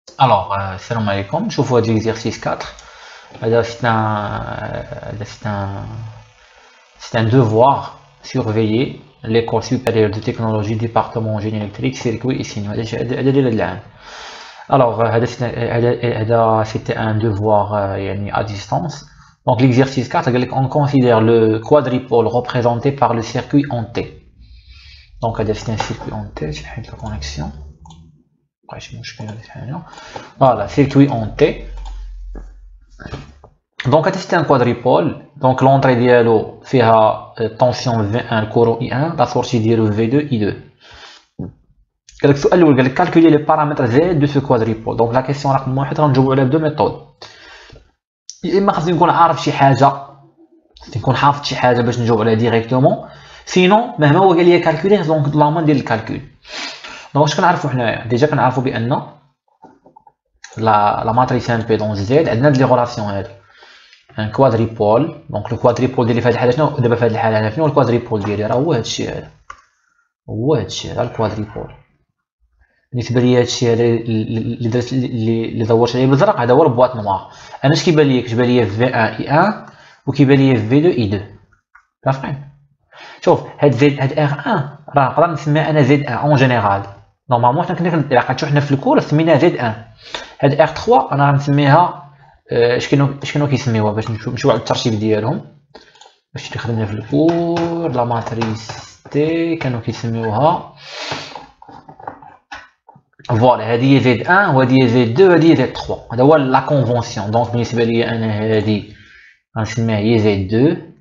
Salam alaikum. Je vois l'exercice 4. C'est un devoir surveiller l'école supérieure de technologie, département génie électrique, circuit et signaux. C'était un devoir à distance. Donc l'exercice 4, on considère le quadripôle représenté par le circuit en T. Donc c'est un circuit en T, je vais la connexion. Voilà, circuit en T. Donc c'est un quadripôle. Donc l'entrée dialo fait tension V1 courant I1, la sortie dialo V2 I2. Calculer les paramètres Z de ce quadripôle. Donc la question رقم 1 غنجاوبوا على deux méthodes. يا اما خاصني نكون عارف شي حاجه، نكون حافظ شي حاجه باش نجاوب عليها ديريكتومون، سينو مهما هو قال لي كالكولي دونك لا ندير الكالكول. دونك اش كنعرفوا حنايا؟ ديجا كنعرفوا بان la matrice impédance Z عندنا هاد لي غولاسيون هادي ان كوادريبول. دونك لو كوادريبول ديالي في هاد الحاله شنو دابا في هاد الحاله هنا؟ شنو الكوادريبول ديالي؟ راه هو هادشي هذا، هو هادشي هذا الكوادريبول. بالنسبه لي هادشي هذا اللي درت اللي دورت عليه بالزرق هذا هو البواط نوار. انا اش كيبان لي؟ كتبان لي في 1 اي 1 وكيبان لي في 2 اي 2. عارفين؟ شوف هاد زد هاد ار 1 راه نقدر نسميها انا زد 1 اون جينيرال. نورمالمون حنا كنا عقلتو حنا في الكور سميناها زد 1. هاد ار 3 انا غنسميها اش كانوا كيسميوها باش نمشيو على الترتيب ديالهم باش اللي خدمنا في الكور. لا ماتريس تي كانوا كيسميوها فوالا، هادي هي زد 1 وهادي هي زد 2 وهادي هي زد 3. هذا هو لا كونفونسيون. دونك بالنسبه لي انا هادي غنسميها هي زد 2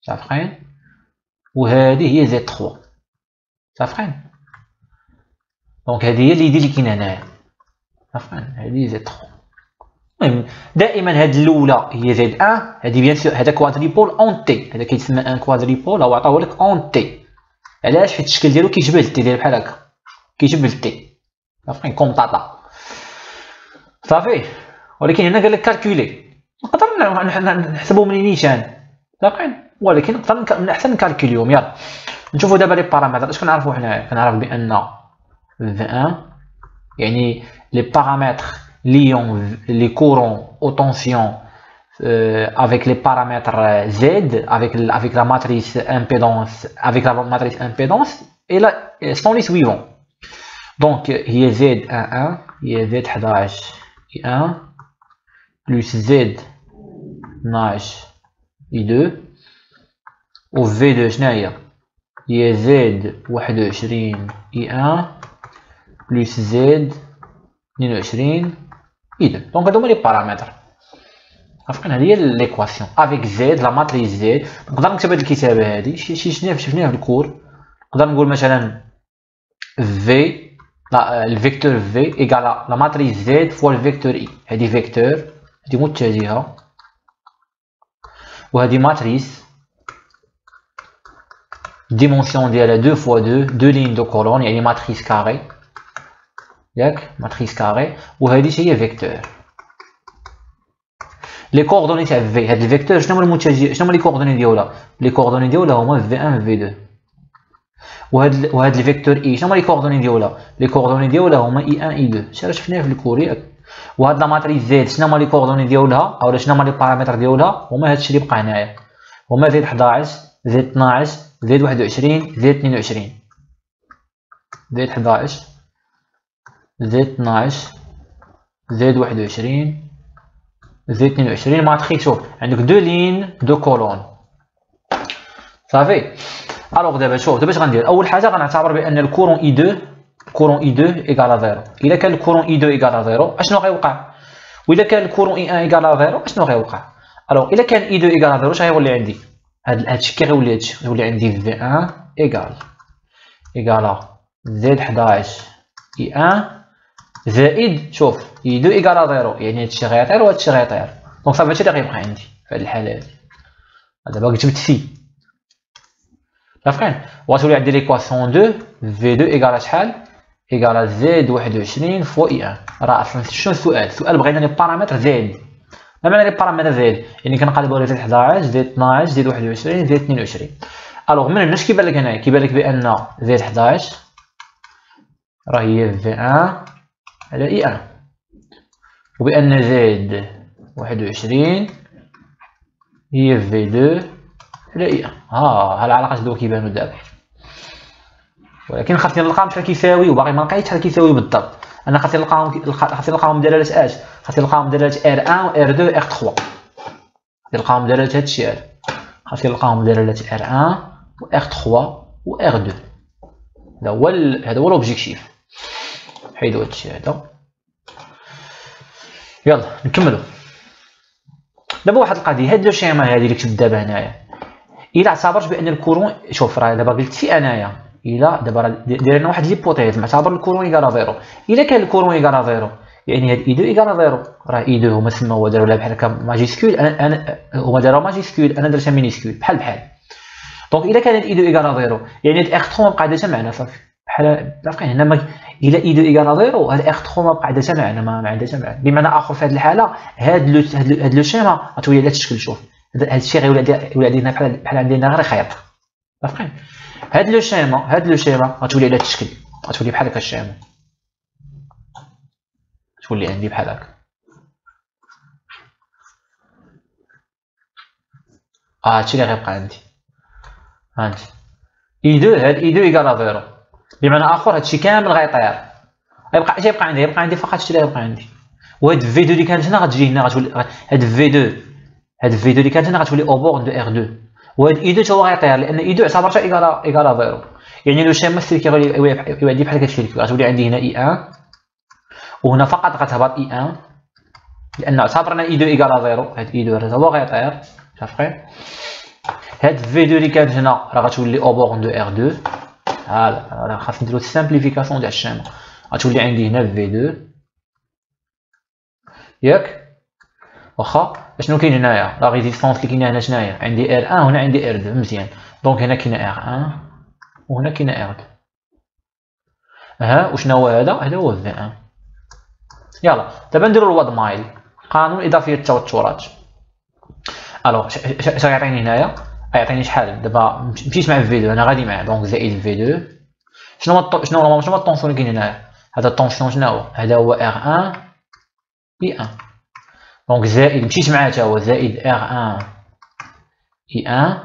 صافين، وهذه هي زد 3 صافين. دونك هذه هي اللي كاينه هنايا صافين، هذه زد 3. المهم دائما هاد الاولى هي زد 1، هذه بيان سور هذا كوادريبول اون تي، هذا كيتسمى ان كوادريبول او عطاوه لك اون تي. علاش؟ حيت الشكل ديالو كيشبه التي، داير بحال هكا كيشبه التي صافين كوم طاطا صافي. ولكن هنا قال لك كالكولي، نقدر نحسبو من نيشان صافين، ولكن نقدر من احسن نكالكوليهم. يلا نشوفوا دابا لي بارامتر. اش كنعرفوا حنايا؟ كنعرف بان V1 يعني les paramètres liant les courants aux tensions avec les paramètres Z avec la matrice impédance et là sont les suivants. Donc il y a Z11 il y a Z11 I1 plus Z12 I2 و V2 شناهي؟ هي Z21 I1 plus Z22 I2. Donc هادو هما لي بارامتر. عرفتوا هذه هي ليكواسيون افيك زد لا ماتريس زد. نقدر نكتب هاد الكتابه هادي شفناها في الكور. نقدر نقول مثلا في الفيكتور في ايكال لا ماتريس زد فوا الفيكتور اي. هادي فيكتور هادي متجهه وهادي ماتريس ديمونسيون ديالها 2 فوا 2 2 لين دو كولون يعني ماتريس كاري ياك ماتريس كاري. وهادي هي فيكتور. لي كوردوني تاع في هاد الفيكتور شنو هما المتجه؟ شنو هما لي كوردوني ديالها؟ لي كوردوني ديالها هما في 1 في 2. وهاد الفيكتور اي شنو هما لي كوردوني ديالها؟ لي كوردوني ديالها هما اي 1 اي 2. شحال شفناه في الكور ياك. وهاد لا ماتريس زد شنو هما لي كوردوني ديالها او شنو هما لي بارامتر ديالها؟ هما هادشي اللي بقى هنايا، هما زد 11 زد 12 زد 21 زد 22. زد 11 زد 12 زد 21 زد 22 ماتريس. شوف عندك دو لين دو كولون صافي. الوغ دابا شوف دابا اش غندير؟ اول حاجه غنعتبر بان الكورون اي 2 ايكال 0. الا كان الكورون اي 2 ايكال 0 اشنو غيوقع؟ والا كان الكورون اي 1 ايكال 0 اشنو غيوقع؟ الوغ الا كان اي 2 ايكال 0 اش غيولي عندي؟ هادشي كي غيولي هادشي غيولي عندي في 1 ايكال زد 11 اي 1 زائد شوف اي 2 ايكال 0 يعني هادشي غيطير وهادشي غيطير. دونك صافي هادشي اللي غيبقى عندي في هاد الحاله هادي. دابا كتبت سي عارفين. وغتولي عندي ليكواسيون 2 في 2 ايكال شحال؟ ايكال زد 21 فوا اي 1. راه اصلا شنو السؤال؟ السؤال بغينا لي بارامتر زد. ما معنى لي بارامتر زد؟ يعني كنقلبوا على زد 11 زد 12 زد 21 زد 22. الوغ من هنا اش كيبان لك هنايا؟ كيبان لك بان زد 11 راه هي في 1 على اي 1 وبأن زد 21 هي في 2 على اي 1. ها العلاقة بداو كيبانو دابا، ولكن خاصني نلقاهم شحال كيساوي، وباقي ما لقيتش شحال كيساوي بالضبط. انا خاصني نلقاهم دلالة اش؟ خاصني نلقاهم دلالة R1 و R2 و R3. نلقاهم دلالة هادشي هذا، خاصني نلقاهم دلالة R1 و R3 و R2. هذا هو لوبجيكتيف. حيدو هادشي هذا. يلا نكملو. دابا واحد القضيه، هاد لو شيما هادي اللي كتبت دابا هنايا، الا اعتبرت بان الكورون، شوف راه دابا قلت في انايا، الا دابا راه داير لنا واحد ليبوتيز معتبر الكورون ايكال زيرو. الا كان الكورون ايكال زيرو يعني هاد اي 2 ايكال زيرو، راه اي 2 هما سماوها داروا لها بحال هكا ماجيسكول، انا هما داروا ماجيسكول، انا درتها مينيسكول بحال. دونك الا كانت اي 2 ايكال زيرو يعني هاد اخ 3 ما بقى حتى معنى صافي، بحال عارفين هنا الا اي 2 ايكال زيرو هاد اخ 3 ما بقى حتى معنى، ما عندها حتى معنى. بمعنى اخر في هاد الحاله هاد لو شيما غتولي على تشكل. شوف هاد الشيء غيولي عندنا بحال عندنا غير خيط، عارفين هاد لو شيما غتولي على تشكل، غتولي بحال هكا الشيما، تولي عندي بحال هكا. هادشي اللي غيبقى عندي. هانتي اي 2 هاد اي 2 ايكال زيرو، بمعنى اخر هادشي كامل غيطير، غيبقى عندي فقط هادشي اللي غيبقى عندي. وهاد في 2 اللي كانت هنا غتجي هنا، غتولي هاد في 2 اللي كانت هنا غتولي او بور دو ار 2. وهاد اي 2 تا هو غيطير لان اي 2 اعتبرتها ايكال زيرو، يعني لو شيما ستيل كيولي بحال هكا الشكل. غتولي عندي هنا اي 1 وهنا فقط غتهبط اي 1 لان اعتبرنا اي 2 ايكال زيرو. هاد اي 2 راه هو غيطير عارفين. هاد في 2 اللي كانت هنا راه غتولي او بور دو ار 2. راه خاص نديرو سامبليفيكاسيون ديال الشيما. غتولي عندي هنا في 2 ياك، واخا اشنو كاين هنايا؟ لا ريزيستونس اللي كاينه هنا شناهي؟ عندي R1 وهنا عندي R2 مزيان. دونك هنا كاينه R1 وهنا كاينه R2. وشنو هو هذا؟ هذا هو V1. يلا دابا نديرو الواد مايل، قانون اضافيه التوترات. الوغ اش غيعطيني هنايا؟ غيعطيني شحال دابا؟ مشيت مع في 2 انا غادي معاه، دونك زائد في 2. شنو هو الطونسيون اللي كاين هنايا؟ هذا الطونسيون شنو هو؟ هذا هو R1 I1. دونك زائد مشيت معاه حتى هو زائد R1 I1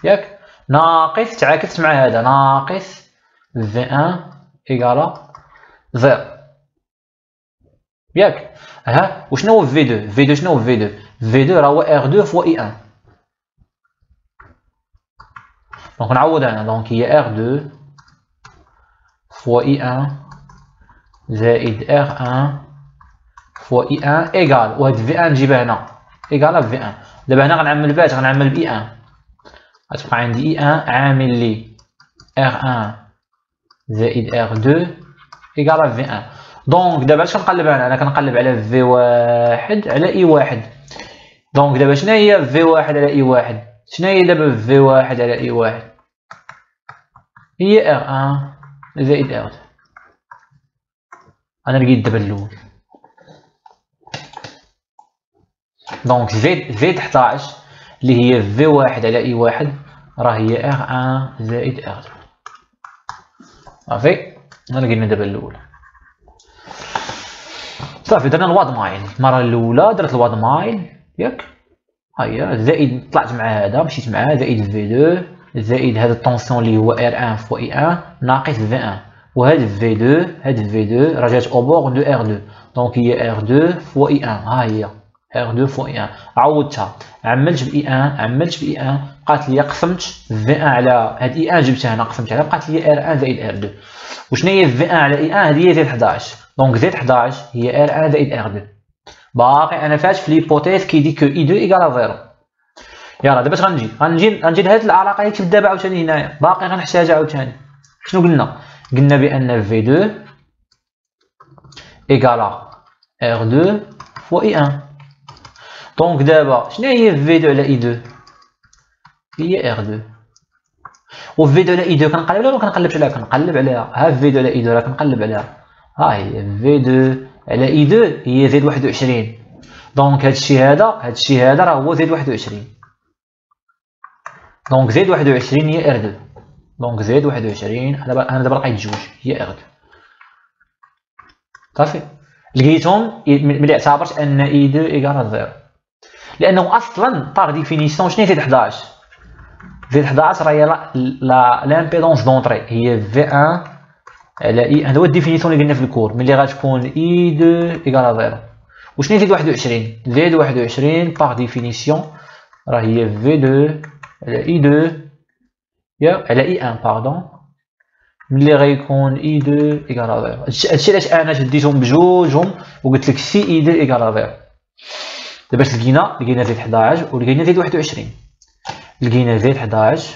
ياك، ناقص تعاكست مع هذا ناقص V1 إيكالا 0 ياك. وشنو هو في 2؟ في 2 شنو هو في 2؟ في 2 راه هو R2 فوا I1. دونك نعوض انا، دونك هي R2 فوا I1 زائد R1 فوا I1 إيكال، وهاد V1 نجيبها هنا إيكالا V1. دابا هنا غنعمل باش غنعمل ب I1، غتبقى عندي I1 عامل لي R1 زائد R2 إيكالا V1. دونك دابا اش كنقلب انا كنقلب على V1 على I1. دونك دابا شنو هي V1 على I1؟ شنو هي دابا V1 على I1؟ هي R1 زائد R2. انا لقيت دابا الاول. دونك زد 11 اللي هي V1 على I1 راه هي R1 زائد R2. صافي انا لقينا دابا الاول. صافي درنا الواد مايل المره الاولى، درت الواد مايل ياك. هيا زائد طلعت مع هذا مشيت معاه زائد في 2 زائد هذا الطونسيون اللي هو R1 فوا I1 ناقص V1. وهذا في 2 هاد في 2 راه جات او بور دو R2. دونك هي R2 فوا I1. هي R2 فوا I1. عوضتها عملت ب I1 عملت ب I1 بقات لي قسمت V1 على هاد I1 جبتها هنا قسمت عليها بقات لي R1 زائد R2. وشنو هي V1 على I1؟ هذه هي زائد 11. دونك زائد 11 هي R1 زائد R2. باقي انا فاش في ليبوتيز كيدي كو I2 ايكال 0. يلا دابا غنجي لهاد العلاقه اللي كتبت دابا عاوتاني هنايا، باقي غنحتاجها عاوتاني. شنو قلنا بان V2 ايكالا R2 فوا I1. دونك دابا شنو هي V2 على I2؟ هي R2. و V2 على I2 كنقلب عليها ولا كنقلبش عليها؟ كنقلب عليها. V2 على I2 راه كنقلب عليها. هي V2 على I2 هي زائد 21. دونك هادشي هذا راه هو زائد 21. دونك زائد 21 هي R2. دونك زائد 21 انا دابا لقيت جوج هي R2. صافي لقيتهم ملي اعتبرت ان اي 2 ايكال 0 لانه اصلا باغ ديفينيسيون شنو هي زد 11 زد 11 راهي لامبيدونس دونطري هي في 1 على اي. هذا هو الديفينيسيون اللي قلنا في الكور ملي غتكون اي 2 ايكال 0. وشنو هي زد 21 زد 21 باغ ديفينيسيون راه هي في 2 على اي 2 على اي 1 باردون ملي غيكون اي 2 ايكال 0. هادشي علاش انا شديتهم بجوجهم وقلت لك سي اي 2 ايكال 0. دابا لقينا زد 11 ولقينا زد 21 لقينا زد 11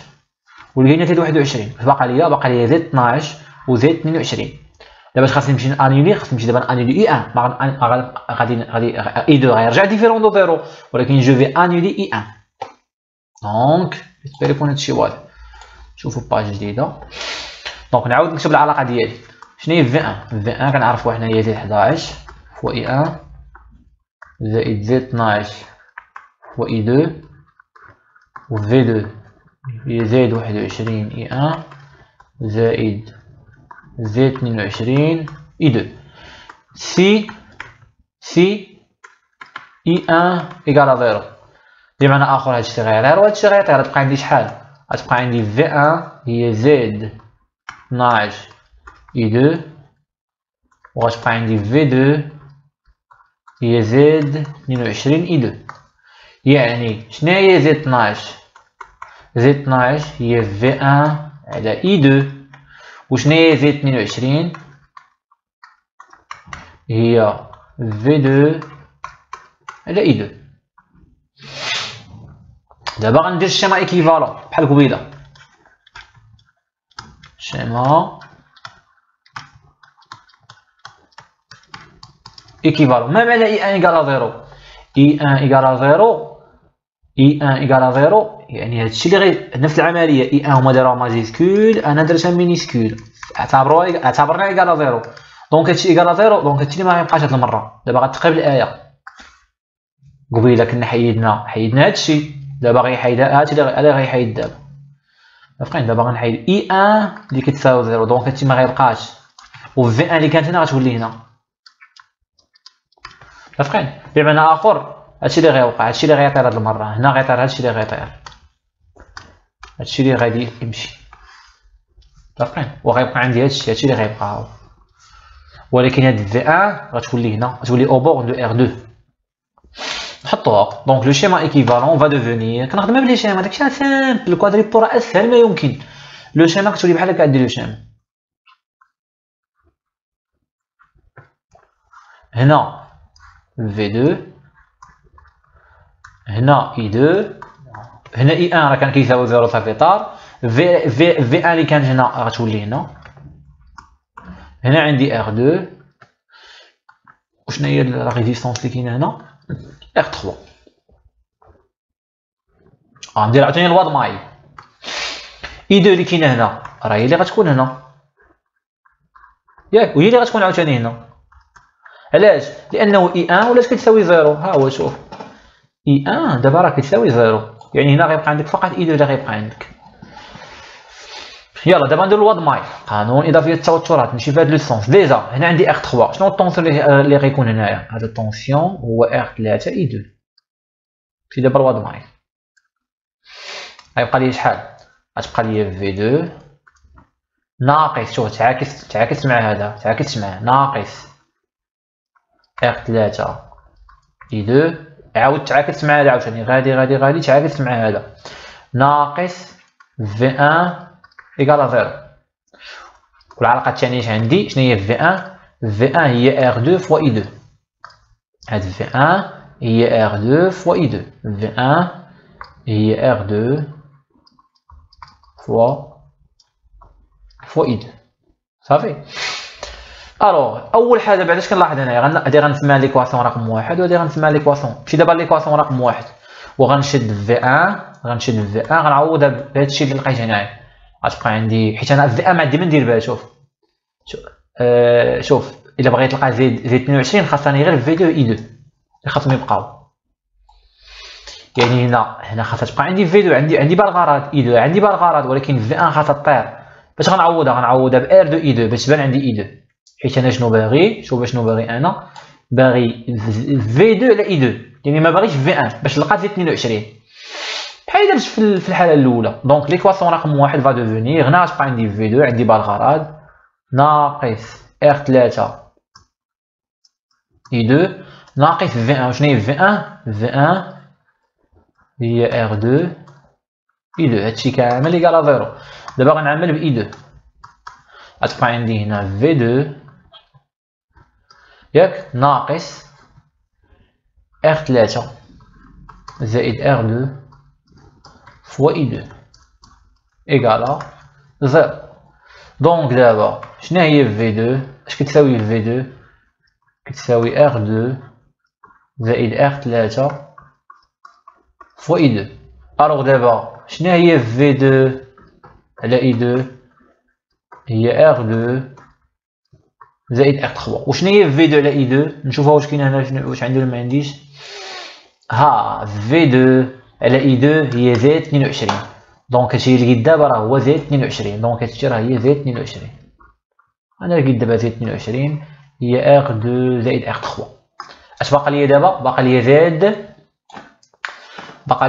ولقينا زد 21 باقا ليا زد 12 وزد 22. دابا خاصني نمشي انيلي دابا انيلي اي 1 غادي اي 2 غيرجع ديفيرون دو زيرو ولكن جو في انيلي اي 1. دونك بالنسبه لكم هادشي واضح. شوفوا باج جديده. دونك نعاود نكتب العلاقه ديالي. شنو هي في 1 في 1 كنعرفوا حنا هي زد 11 فوا اي 1 زائد زد 12 فوا اي 2 و في 2 هي زد 21 اي 1 زائد زد 22 اي 2 سي اي 1 ايكال 0. بمعنى اخر هادشي غيطير وهادشي غيطير. تبقى عندي شحال؟ غتبقى عندي في 1 هي زد 12 اي 2 وغتبقى عندي في 2 هي زد 22 اي 2. يعني شنو هي زد 12 زد 12 هي في 1 على اي 2 وشنو هي زد 22 هي في 2 على اي 2. دابا غندير الشيما ايكيفالون بحال قبيله. شيما ايكيفالون ما معنى اي 1 ايكال 0 اي 1 ايكال 0 اي 1 ايكال 0 يعني هادشي اللي غير نفس العمليه. اي 1 هما داروها ماجيسكول انا درتها مينيسكول اعتبرنا ايكال 0 دونك هادشي ايكال 0 دونك هادشي اللي ما غيبقاش هاد المره. دابا غتقلب الايه قبيله كنا حيدنا هادشي دابا غيحيدها هادشي اللي غيحيد دابا فين. دابا غنحيد اي 1 اللي كتساوي 0 دونك هادشي ما غيبقاش و في 1 اللي كانت هنا غتولي هنا فين. بمعنى اخر هادشي اللي غيوقع هادشي اللي غيطير هاد المره هنا غيطير هادشي اللي غيطير هادشي اللي غادي يمشي فين وغيبقى عندي هادشي اللي غيبقى. ولكن هاد في 1 غتولي هنا غتولي او بور دو ار 2 نحطوها. دونك لو شيما ايكيفالون فا دوفونير كنخدمها بلي شيما داكشي سامبل الكوادريبو راه اسهل ما يمكن. لو شيما كتولي بحال هكا. دير لو شيما هنا في 2 هنا اي 2 هنا اي 1 راه كان كيساوي 0 صافي طار. في 1 اللي كانت هنا غتولي هنا. هنا عندي ار 2 وشنو هي لا ريزيستونس اللي كاينه هنا ار 3. ندير عاوتاني الواد ماي اي 2 اللي كاينه هنا راه هي اللي غتكون هنا ياك وهي اللي غتكون عاوتاني هنا. علاش؟ لانه اي 1 ولات كتساوي 0. ها هو شوف اي 1 دابا راه كتساوي 0 يعني هنا غيبقى عندك فقط اي 2 اللي غيبقى عندك. يلا دابا ندير الواد ماي قانون اضافيه التوترات نمشي في هذا لو سونس. ديجا هنا عندي ار 3 شنو الطونسيون اللي غيكون هنايا؟ هذا الطونسيون هو ار 3 اي 2. في دابا الواد ماي غيبقى لي شحال؟ غتبقى لي في 2 ناقص شوف تعاكس مع هذا تعاكس مع ناقص ار 3 اي 2 عاود تعاكس مع هذا عاوتاني غادي تعاكس مع هذا ناقص في 1 ايكال 0. والعلاقه الثانيه عندي شنو هي في 1 في 1 هي ار 2 فوا اي 2. هاد في 1 هي ار 2 فوا اي 2 في 1 هي ار 2 فوا اي 2 صافي. الوغ اول حاجه بعداش كنلاحظ هنايا غادي غنسميها ليكواسيون رقم 1 وغادي غنسميها ليكواسيون. مشي دابا ليكواسيون رقم 1 وغنشد في 1 غنعوضها بهادشي اللي لقيت هنايا. غتبقى عندي حيت انا في 1 ما عندي ما ندير بها. شوف الا بغيت تلقى زد 22 خاصني غير في 2 اي 2 اللي خاصهم يبقاو. يعني هنا خاصها تبقى عندي في 2 عندي بالغرض اي 2 عندي بالغرض ولكن في 1 خاصها تطير. باش غنعوضها بار 2 اي 2 باش تبان عندي اي 2 حيت انا شنو باغي. شوف شنو باغي انا باغي في 2 على اي 2 يعني ما باغيش في 1 باش لقات زيد 22 بحال درت في الحاله الاولى. دونك ليكواسيون رقم 1 فا دوفونيغ هنا غتبقى عندي في 2 عندي بالغرض ناقص ار 3 اي 2 ناقص في 1. شنو هي في 1؟ في 1 هي ار 2 اي 2 هادشي كامل ايكال زيرو. دابا غنعمل باي 2 غتبقى عندي هنا في 2 ياك ناقص ار 3 زائد ار 2 فوا اي 2 ايكالا زيرو. دونك دابا شنو هي في 2؟ اش كتساوي في 2؟ كتساوي ار 2 زائد ار 3 فوا اي 2. الوغ دابا شنو هي في 2 على اي 2؟ هي ار 2 زائد ار 3. وشنو هي في 2 على اي 2؟ نشوفها واش كاينه هنا واش عندي ولا ما عنديش. ها في 2 على اي 2 هي زائد 22. دونك هادشي اللي لقيت دابا راه هو زائد 22. دونك هادشي راه هي زائد 22. انا لقيت دابا زائد 22 هي ار 2 زائد ار 3. اش باقا ليا دابا؟ باقا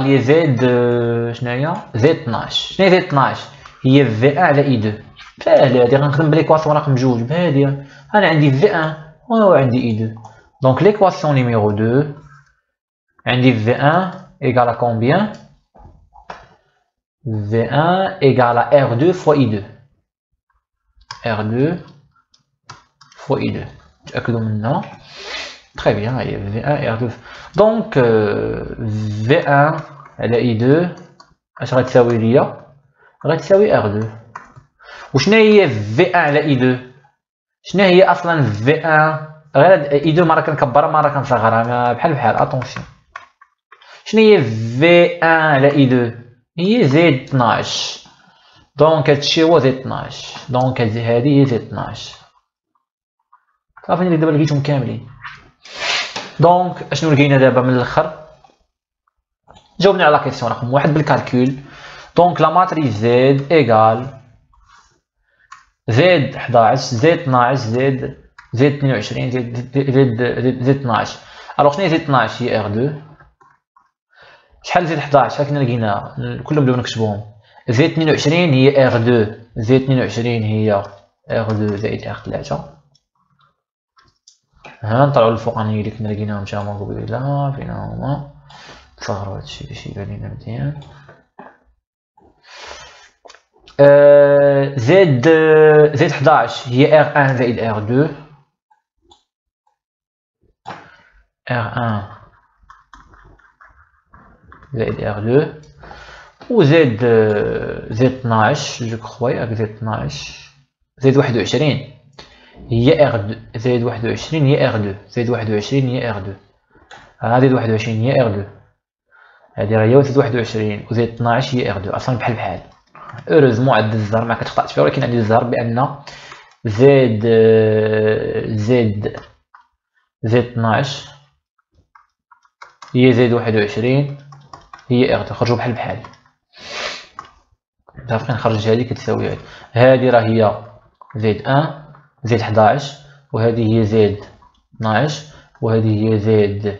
ليا زائد شنو هي؟ زائد 12. شنو هي زائد 12؟ هي في 1 على اي 2. ساهله هادي غنخدم بليكواسيون رقم 2 بهاديه. انا عندي في 1 وعندي اي 2. دونك ليكواسيون نيميرو 2 عندي في 1 ايكال ا كومبيان؟ في 1 ايكال ا ار 2 فوا اي 2. ار 2 فوا اي 2 تاكدوا منها. تري بيان هي في 1 ار 2. دونك في 1 على اي 2 اش غتساوي ليا؟ غتساوي ار 2. وشنو هي في 1 على اي 2؟ شنو هي اصلا في 1؟ غير اي 2 مره كنكبرها مره كنصغرها بحال اتونسيون. شنو هي في 1 على اي 2؟ هي زائد 12. دونك هادشي هو زائد 12. دونك هادي هي زائد 12. صافي دابا لقيتهم كاملين. دونك اشنو لقينا دابا من الاخر؟ جاوبنا على كيسيون رقم 1 بالكالكول. دونك لا ماتريس زد ايكال زد 11 زد 12 زد 22 زد 12. الوغ شنو هي زد 12؟ هي ار 2. شحال زد 11؟ ها كنا لقينا كلهم دابا نكتبوهم. زد 22 هي ار 2 زد 22 هي ار 2 زائد ار 3. ها نطلعو الفوقانيين اللي كنا لقيناهم تا هما قبيله فين هما. نصغرو هادشي باش يبان لينا مزيان. زد 11 هي ار 1 زائد ار 2. ار 1 زائد ار 2 و زد 12 جو كخوا ياك زد 12 زد 21 هي ار 2 زد 21 هي ار 2 زد 21 هي ار 2. زد 21 هي ار 2 هادي راه هي زد 21 و زد 12 هي ار 2 اصلا بحال اوروزمون عند الزهر ما كتخطاش فيها ولكن عندي الزهر بان زد 12 هي زد 21 هي ار 2 خرجوا بحال دابا نخرج هذه كتساوي هذه. هذه راه هي زد 1 زد 11 وهذه هي زد 12 وهذه هي زد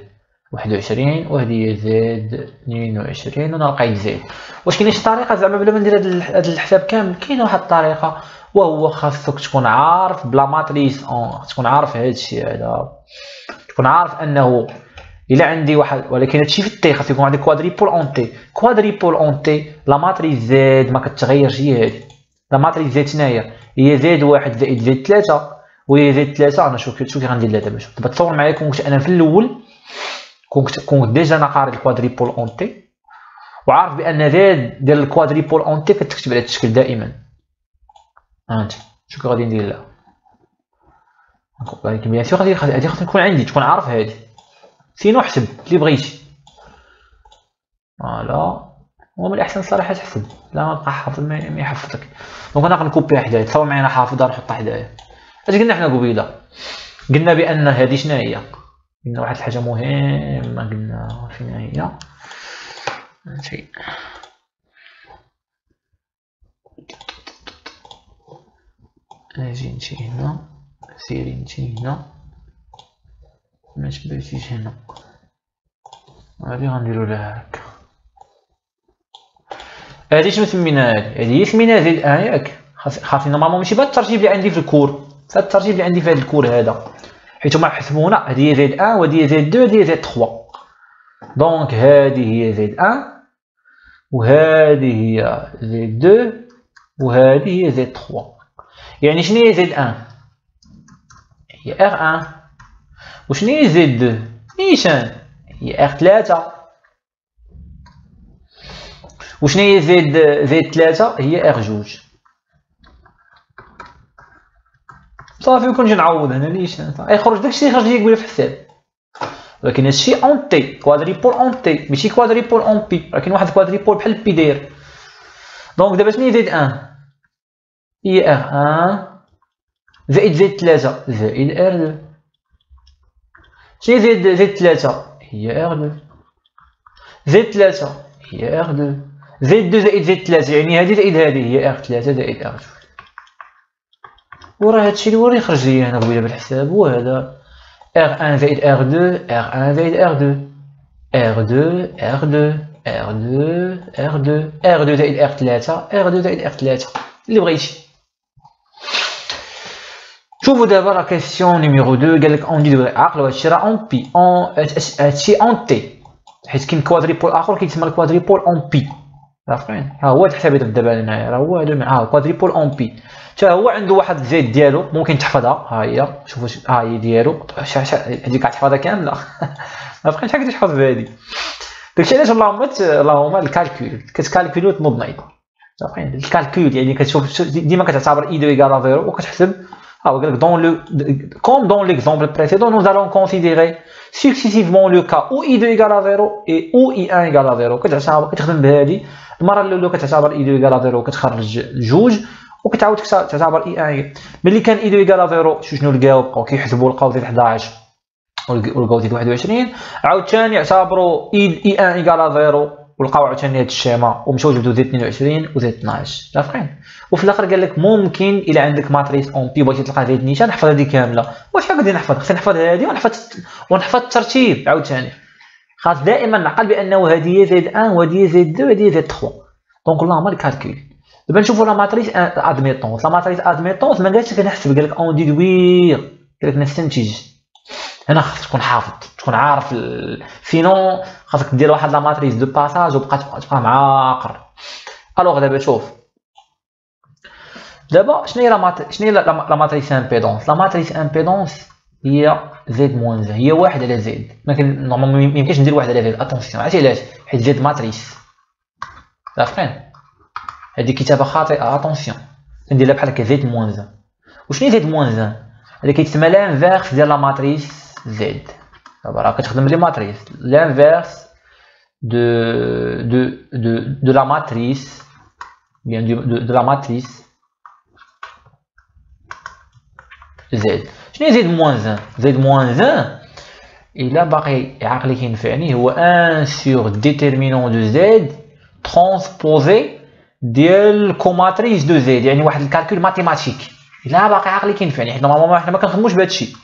21 وهذه هي زد 22 وانا لقيت زد. واش كاينه شي طريقه زعما بلا ما ندير هذا الحساب كامل؟ كاينه واحد الطريقه وهو خاصك تكون عارف بلا ماتريس تكون عارف هذا الشيء هذا. تكون عارف انه الا عندي واحد ولكن هادشي في التي خاص يكون عندي كوادريبول اون تي. كوادريبول اون تي لا ماتريس زد ما كتغيرش هي هادي. لا ماتريس زد شناهي؟ هي زد 1 زائد زد 3 وهي زد 3. انا شوف كي غندير لها دابا. شوف دابا تصور معايا كون كنت انا في الاول كنت ديجا انا قاري الكوادريبول اون تي وعارف بان زد ديال الكوادريبول اون تي كتكتب على هاد الشكل دائما. هانت شوف كي غادي ندير لها. ولكن بيان سور هادي خاص تكون عندي تكون عارف هادي سينو حسب اللي بغيتي. فوالا هو من الاحسن الصراحه تحسب لا ما تبقى حافظ ما يحفظك. دونك انا غنكوبيها حدايا تصور معايا انا حافظها نحطها حدايا. اش قلنا حنا قبيله؟ قلنا بان هذه شنو هي؟ قلنا واحد الحاجه مهمه قلنا فين هي؟ شي اجي نمشي هنا سيري نمشي هنا ما تبعتيش هنا، هادي غنديرو لها هكا. هادي شنو سمينا هادي؟ هي سميناها زد ان ياك؟ خاصني نورمالمون ماشي بهاد الترتيب اللي عندي في الكور، هاد الترتيب اللي عندي في هاد الكور هذا، حيت هما حسبونا هادي هي زد ان وهادي هي زد دو وهادي هي زد تخوا. دونك هادي هي زد ان وهادي هي زد دو وهادي هي زد تخوا. يعني شنو هي زد ان؟ هي ار ان. وشنو هي زد دو؟ نيشان هي ار ثلاثة. وشنو هي زد ثلاثة؟ هي ار جوج. صافي وكنجي نعوض هنا نيشان يخرج داكشي اللي خرج لي يقول في الحساب. ولكن هادشي اون تي كوادريبول اون تي ماشي كوادريبول اون بي، ولكن واحد كوادريبول بحال بي داير. دونك دابا شنو هي زد ان؟ هي ار ان زائد زد ثلاثة زائد ار دو. شنو هي زد ثلاثة؟ هي ار دو. زد ثلاثة هي ار دو. زد دو زائد زد ثلاثة يعني هادي زائد هادي هي ار ثلاثة زائد ار جوج. وراه هادشي اللي وراه يخرج ليا هنا قبيله بالحساب هو هذا R1 زائد R2 R1 زائد R2 R2 R2 R2 R2 R2 زائد R3 R2 زائد R3 اللي بغيتي. شوفوا دابا راه كيسيون نيميرو 2 قالك اون دي دو عقل وهادشي راه اون بي هادشي اون تي حيت كاين كوادريبول اخر كيتسمى الكوادريبول اون بي. عارفين ها هو تحسب دابا هنايا راه هو هذا كوادريبول اون بي حتى هو عنده واحد زيد ديالو ممكن تحفظها. ها هي شوفوا ها هي ديالو هذيك كتحفظها كامله ما بقيتش حاجه تحفظ بهادي. داكشي علاش اللهم الكالكول كتكالكولي وتنوض نايض. عارفين الكالكول يعني كتشوف ديما كتعتبر اي دو ايكال زيرو وكتحسب. ها هو قالك دون لو كوم دون ليكزومبل بريسيدون nous allons considérer successivement le cas où i2 égale à 0 et où i1 égale à 0. كتخدم بهادي المره الاولى كتعتبر i2 égale à 0 وكتخرج جوج وكتعاود تعتبر i1 ملي كان i2 égale à 0 شنو لقاو بقاو كيحسبوا لقاو زيد 11 ولقاو زيد 21 عاوتاني اعتبروا i1 égale à 0 ولقاو عاوتاني هاد الشيما ومشاو جبدوا زيد 22 وزيد 12. عارفين وفي الاخر قال لك ممكن الا عندك ماتريس اون بي بغيتي تلقى زيد نيشان نحفظ هذه كامله. واش غادي نحفظ؟ خصني نحفظ هذه ونحفظ الترتيب عاوتاني. خاص دائما نعقل بانه هذه هي زد 1 وهذه هي زد 2 وهذه هي زد 3. دونك اللهم الكالكول. دابا نشوفوا لا ماتريس ادميطونس. لا ماتريس ادميطونس ما قالش لك نحسب قال لك اون ديدوير قال لك نستنتج. هنا خاصك تكون حافظ تكون عارف سينون خاصك دير واحد لا ماتريس دو باساج وبقى تبقى معاقر. الوغ دابا شوف دابا شنو هي لا ماتريس امبيدونس؟ لا ماتريس امبيدونس هي زد موان زد هي واحد على زد. لكن نورمالمون ما يمكنش ندير واحد على زد. اتونسيون عرفتي علاش؟ حيت زد ماتريس. عارفين هذه كتابه خاطئه. اتونسيون نديرها بحال هكا زد موان زد. وشنو هي زد موان زد؟ هذا كيتسمى لانفيرس ديال لا ماتريس زد. دابا راه كتخدم لي ماتريس لانفيرس de la matrice bien de la matrice Z. شنو هي زد موان زان؟ زد موان زان الا باقي عقلي كينفعني هو 1 sur déterminant de Z transposé ديال كوماتريس دو زد يعني واحد الكالكول ماتيماتيك. الا باقي عقلي كينفعني حيت نورمالمون حنا ما كنخدموش بهادشي.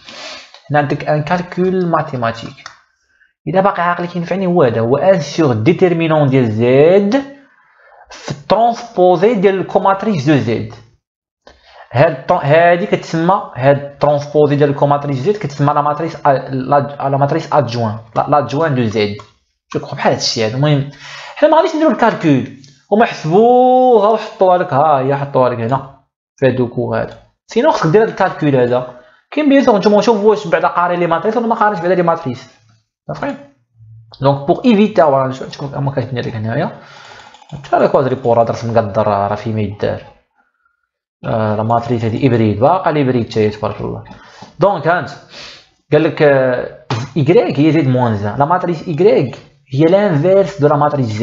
هنا عندك ان كالكول ماتيماتيك. الا باقي عقلي كينفعني هو هذا هو 1 sur déterminant ديال زد في الترانسبوزي ديال الكوماتريس دو زد. هادي كتسمى هاد الترانسبوزي ديال الكوماتريس زد كتسمى لا ماتريس ادجوان لادجوان دو زد. جو كخو بحال هادشي هذا. المهم حنا ما غاديش نديرو الكالكول هما حسبوها وحطوها لك. ها هي حطوها لك هنا في هادوك هذا. سينو خصك دير هاد الكالكول هذا. كاين بيان سور نتوما شوفوا واش بعدا قاري لي ماتريس ولا ما قاريش بعدا لي ماتريس. عارفين دونك بوغ ايفيتا ولا نشوف اما كتبني لك هنايا حتى لا كوادريبول راه درت مقدر راه في ما يدار. لا ماتريس هادي ابريد باقا الابريد حتى هي تبارك الله. دونك هانت قال لك y هي زد موان زان. لا ماتريس y هي l'inverse de la matrice Z.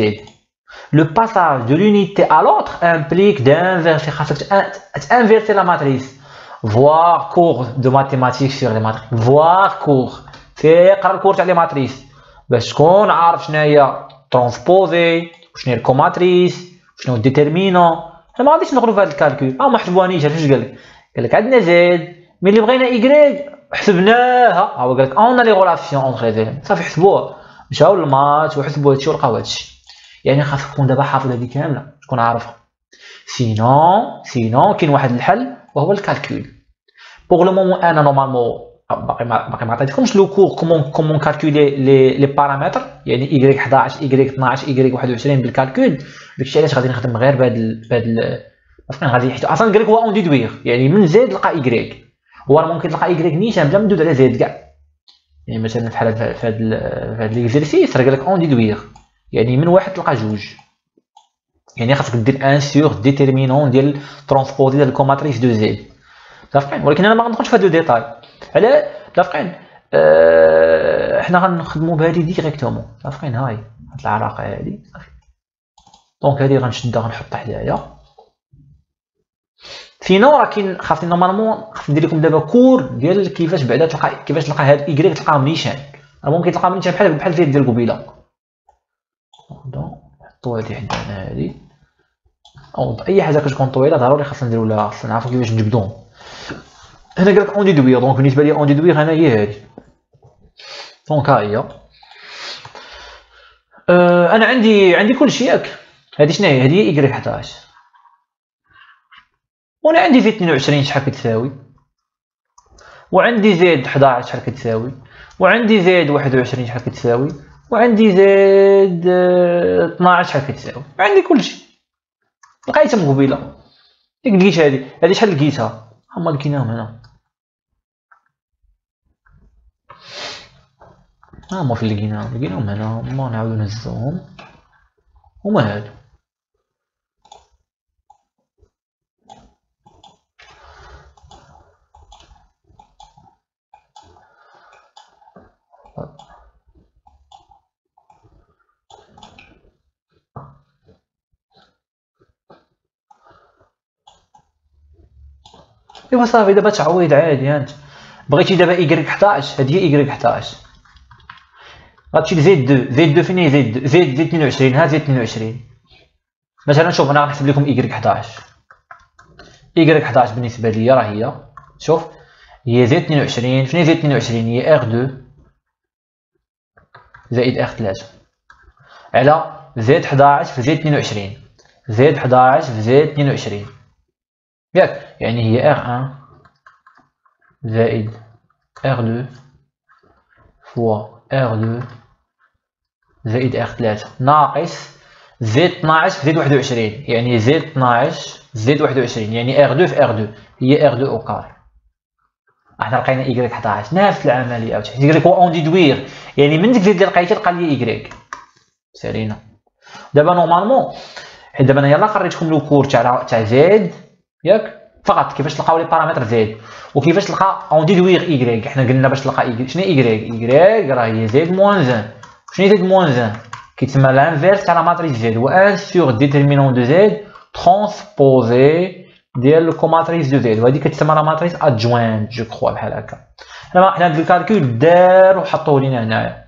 Le passage de l'unité à l'autre implique d'inverser. خاصك تانفيرسي لا ماتريس. voir cours de mathématiques sur les matrices. voir cours تقرا الكور تاع لي ماتريس باش تكون عارف شنو هي ترانسبوزي وشنو هي الكوماتريس وشنو هو الديتيرمينون. حنا ما غاديش ندخلو في هذا الكالكول. ما حسبوهانيش. عرفتي واش قال لك؟ قال لك عندنا زد ملي بغينا إيكغيك حسبناها، هو قالك أون لي غولاسيون أونتغ لي زيليمون، صافي حسبوها، مشاو للمات وحسبوا هادشي ولقاو هادشي. يعني خاصك تكون دابا حافظ هادي كاملة، تكون عارفها. سينون كاين واحد الحل وهو الكالكول. بوغ لو مومون أنا نورمالمون باقي ما عطيتكمش لو كور كومون كالكولي لي بارامتر، يعني إيكغيك 11 إيكغيك 12 إيكغيك 21 بالكالكول. داكشي علاش غادي نخدم غير بهاد فين غادي حيت اصلا قالك هو اون ديدويغ، يعني من زيد تلقى إيكغيك، هو راه ممكن تلقى إيكغيك نيشان بلا ما تدوز على زيد كاع. يعني مثلا بحال في هاد ليكزيرسيس راه قالك اون ديدويغ، يعني من واحد تلقى جوج، يعني خاصك دير ان سور ديتيرمينون ديال ترونسبوزي ديال الكوماتريس دو زيد. متفقين؟ ولكن انا ما غندخلش في هاد لو ديتاي. علاه؟ متفقين؟ حنا غنخدمو بهادي ديريكتومون. متفقين؟ هاي هاد العلاقه هادي صافي. دونك هادي غنشدها غنحطها حدايا. سينو راه كاين خاصني نورمالمون خاصني ندير لكم دابا كور ديال كيفاش بعدا تلقى هاد إيكغيك تلقاهم نيشان. راه ممكن تلقاهم نيشان بحال زيد ديال قبيله. دونك نحطو هادي حدانا هادي. أو أي حاجة كتكون طويلة ضروري خاصنا نديرو لها، خاصنا نعرفو كيفاش نجبدوهم. هنا قالك اون ديدويغ، دونك بالنسبة ليا اون ديدويغ هنا هي هادي. دونك ها هي. أنا عندي كلشي ياك. هادي شناهي؟ هادي هي إيكغيك 11. وأنا عندي زيد 22 شحال كتساوي، وعندي زيد 11 شحال كتساوي، وعندي زيد 21 شحال كتساوي، وعندي زيد 12 شحال كتساوي، عندي كلشي. لقيتها من قبيله. ديك لقيت هادي شحال لقيتها؟ هما لقيناهم هنا. هما فين لقيناهم هنا، هما نعاودو نهزوهم، هما هادو. ايوا صافي دابا تعويض عادي. هانت بغيتي دابا إيكغيك 11، هادي هي إيكغيك 11. غتمشي لزيد 2، زيد 2 فين هي زيد 2؟ زيد 22، ها زيد 22. مثلا شوف انا غنحسب لكم إيكغيك 11. إيكغيك 11 بالنسبة ليا راه هي، شوف هي زيد 22. فين هي زيد 22؟ هي إغ 2 زائد إغ 3 على زيد 11 في زيد 22 زيد 11 في زيد 22 ياك، يعني هي إغ 1 زائد إغ 2 فوا إغ 2 زائد إغ 3 ناقص زيد 12 في زيد 21، يعني زيد 12 زيد 21، يعني إغ 2 في إغ 2 هي إغ 2 أو كاري. احنا لقينا إيكغيك 11 نفس العملية عاوتاني. إيكغيك هو أون ديدويغ، يعني من ديك زيد اللي لقيتي لقى لي إيكغيك. سالينا دابا نورمالمون، حيت دابا انا يلاه قريتكم لو كور تاع زيد ياك، فقط كيفاش تلقاو لي بارامتر زيد وكيفاش تلقى اون ديدويغ إيكغيك. حنا قلنا باش تلقى إيكغيك شنو إيكغيك؟ إيكغيك راه هي زيد موان 1. شنو هي زيد موان 1؟ كيتسمى لانفيرس تاع لا ماتريس زيد، و ان سور ديتيرمينون دو زيد ترونسبوزي ديال الكوماتريس دو زيد، وهادي كتسمى لا ماتريس ادجوانت جو كخوا بحال هكا. حنا هاد الكالكول دار وحطوه لينا هنايا.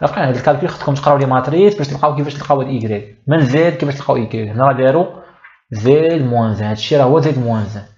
لقينا هاد الكالكول خصكم تقراو لي ماتريس باش تلقاو كيفاش تلقاو هاد إيكغيك من زيد. كيفاش تلقاو إيكغيك؟ هنا راه دارو زيد موان 1، هادشي راه هو زيد موان 1.